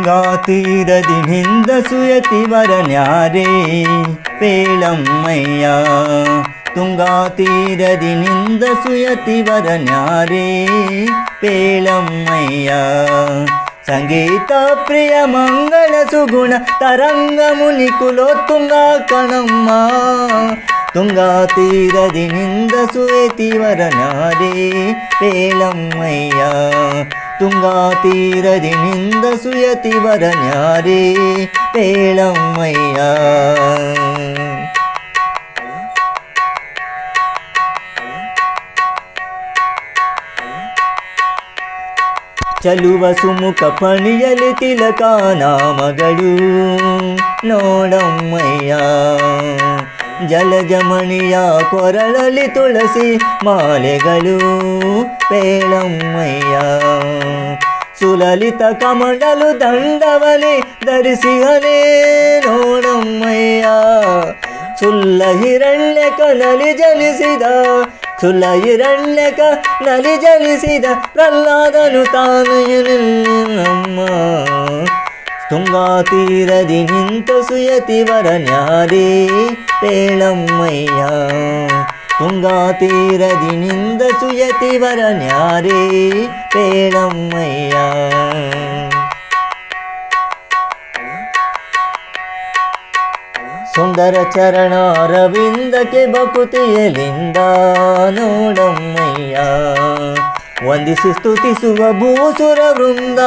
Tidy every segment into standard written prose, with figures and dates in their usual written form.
ತುಂಗಾ ತೀರದಿನಿಂದ ಸುಯತಿ ವರನ್ಯಾರೇ ಪೇಳಮ್ಮಯ್ಯ. ತುಂಗಾ ತೀರದಿನಿಂದ ಸುಯತಿ ವರನ್ಯಾರೇ ಪೇಳಮ್ಮಯ್ಯ. ಸಂಗೀತ ಪ್ರಿಯ ಮಂಗಳ ಸುಗುಣ ತರಂಗ ಮುನಿ ಕುಲೋತ್ತುಂಗ ಕಣಮ್ಮ. ತುಂಗಾ ತೀರದಿನಿಂದ ಸುಯತಿ ವರನ್ಯಾರೇ ಪೇಳಮ್ಮಯ್ಯ. ತುಂಗಾ ತೀರದಿನಿಂದ ಸುಯತಿ ವರನ್ಯಾರೇ ಪೇಳಮ್ಮಯ್ಯ. ಚಲುವ ಸುಮುಖ ಪಣಿಯಲಿ ತಿಲಕ ನಾಮಗಳು ನೋಡಮ್ಮಯ್ಯ. ಜಲಜಮಣಿಯ ಕೊರಳಲಿ ತುಳಸಿ ಮಾಲೆಗಳು ಪೇಳಮ್ಮಯ್ಯ. ಸುಲಲಿತ ಕಮಂಡಲು ದಂಡವಲಿ ಧರಿಸಿಹನೇ ನೋಡಮ್ಮಯ್ಯ. ಸುಲ್ಲ ಹಿರಣ್ಯಕ ನಲಿ ಜನಿಸಿದ ಸುಲ್ಲ ಹಿರಣ್ಯಕ ನಲಿ ಜನಿಸಿದ ಪ್ರಹ್ಲಾದನು ತಾನು ನಮ್ಮ. ತುಂಗಾ ತೀರದಿ ನಿಂತ ಸುಯತಿ ವರನ್ಯಾರೇ ಪೇಳಮ್ಮಯ್ಯ. ತುಂಗಾ ತೀರದಿನಿಂದ ಸುಯತಿ ವರನ್ಯಾರೇ ಪೇಳಮ್ಮಯ್ಯ. ಸುಂದರ ಚರಣ ಅರವಿಂದಕ್ಕೆ ಬಕುತಿಯಲಿಂದ ನೋಡಮ್ಮಯ್ಯ. ವಂದಿಸಿ ಸ್ತುತಿಸುವ ಭೂಸುರ ವೃಂದ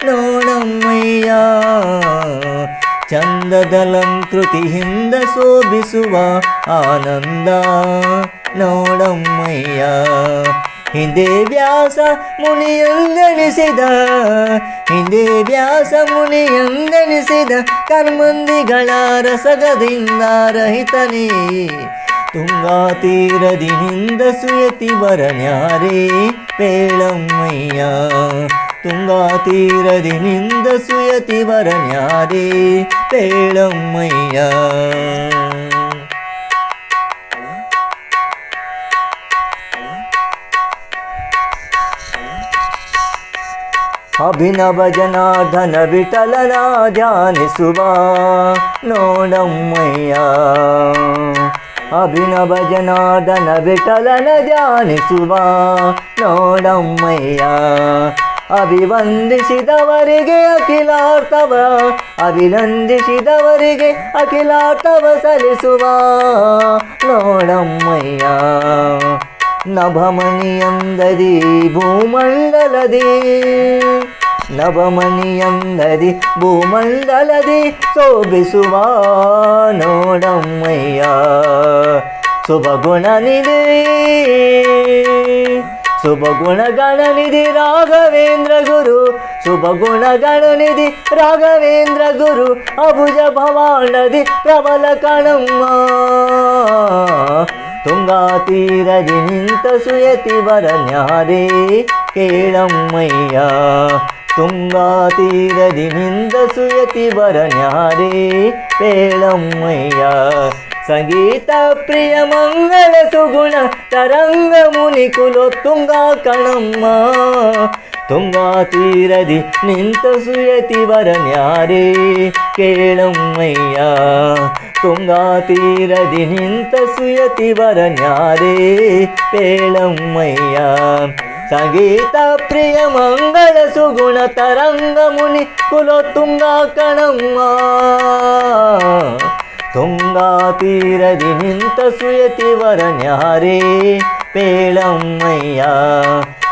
ನೋಡಮ್ಮಯ್ಯ. ಚಂದದಲಂಕೃತಿಯಿಂದ ಶೋಭಿಸುವ ಆನಂದ ನೋಡಮ್ಮಯ್ಯ. ಹಿಂದೆ ವ್ಯಾಸ ಮುನಿಯಂದೆನಿಸಿದ ಹಿಂದೆ ವ್ಯಾಸ ಮುನಿಯಂದೆನಿಸಿದ ಕರ್ಮಂದಿಗಳ ರಸಗದಿಂದ ರಹಿತನೇ. ತುಂಗಾ ತೀರದಿನಿಂದ ಸುಯತಿ ವರನ್ಯಾರೇ ಪೇಳಮ್ಮಯ್ಯ. ತುಂಗಾ ತೀರದಿನಿಂದ ಸುಯತಿ ವರನ್ಯಾರೇ ಪೇಳಮ್ಮಯ್ಯ. ಅಭಿನವ ಜನಾರ್ದನ ವಿಠಲನ ಧ್ಯಾನಿಸುವ ನೋಡಮ್ಮಯ್ಯ. ಅಭಿನವ ಜನಾರ್ದನ ವಿಠಲನ ಧ್ಯಾನಿಸುವ ನೋಡಮ್ಮಯ್ಯ. ಅಭಿವಂದಿಸಿದವರಿಗೆ ಅಖಿಲಾರ್ಥವ ಅಭಿನಂದಿಸಿದವರಿಗೆ ಅಖಿಲಾರ್ಥವ ಸಲ್ಲಿಸುವ ನೋಡಮ್ಮಯ್ಯ. ನಭಮಣಿಯಂದದಿ ಭೂಮಂಡಲದಿ ನಭಮಣಿಯಂದದಿ ಭೂಮಂಡಲದಿ ಶೋಭಿಸುವ ನೋಡಮ್ಮಯ್ಯ. ಶುಭಗುಣನಿಧಿ ಶುಭಗುಣಗಣನಿಧಿ ರಾಘವೇಂದ್ರ ಗುರು ಶುಭಗುಣಗಣನಿಧಿ ರಾಘವೇಂದ್ರ ಗುರು. ಅಭುಜ ಭವಾಂಡದಿ ಪ್ರಬಲ ಕಣಮ್ಮ. ತುಂಗಾ ತೀರದಿ ನಿಂತ ಸುಯತಿ ವರನ್ಯಾರೇ ಕೇಳಮ್ಮಯ್ಯ. ತುಂಗಾ ತೀರದಿ ನಿಂತ ಸುಯತಿ ವರನ್ಯಾರೇ ಪೇಳಮ್ಮಯ್ಯ. ಸಂಗೀತ ಪ್ರಿಯ ಮಂಗಳ ಸುಗುಣ ತರಂಗ ಮುನಿ ಕುಲೋತ್ತುಂಗ ಕಣಮ್ಮ. ತುಂಗಾ ತೀರದಿ ನಿಂತ ಸುಯತಿ ವರನ್ಯಾರೇ ಕೇಳಮ್ಮಯ್ಯ. ತುಂಗಾ ತೀರದಿ ನಿಂತ ಸುಯತಿ ವರನ್ಯಾರೇ ಪೇಳಮ್ಮಯ್ಯ. ಸಂಗೀತ ಪ್ರಿಯ ಮಂಗಳ ಸುಗುಣ ತರಂಗ ಮುನಿ ಕುಲೋತ್ತುಂಗ ಕಣಮ್ಮ. ತುಂಗಾ ತೀರದಿ ನಿಂತ ಸುಯತಿ ವರನ್ಯಾರೇ ಪೇಳಮ್ಮಯ್ಯ.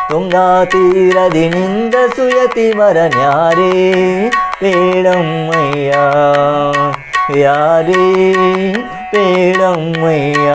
ತುಂಗಾ ತೀರದಿ ನಿಂತ ಸುಯತಿ ವರನ್ಯಾರೇ ಪೇಳಮ್ಮಯ್ಯ. ಯಾರೇ ಪೇಳಮ್ಮಯ್ಯ.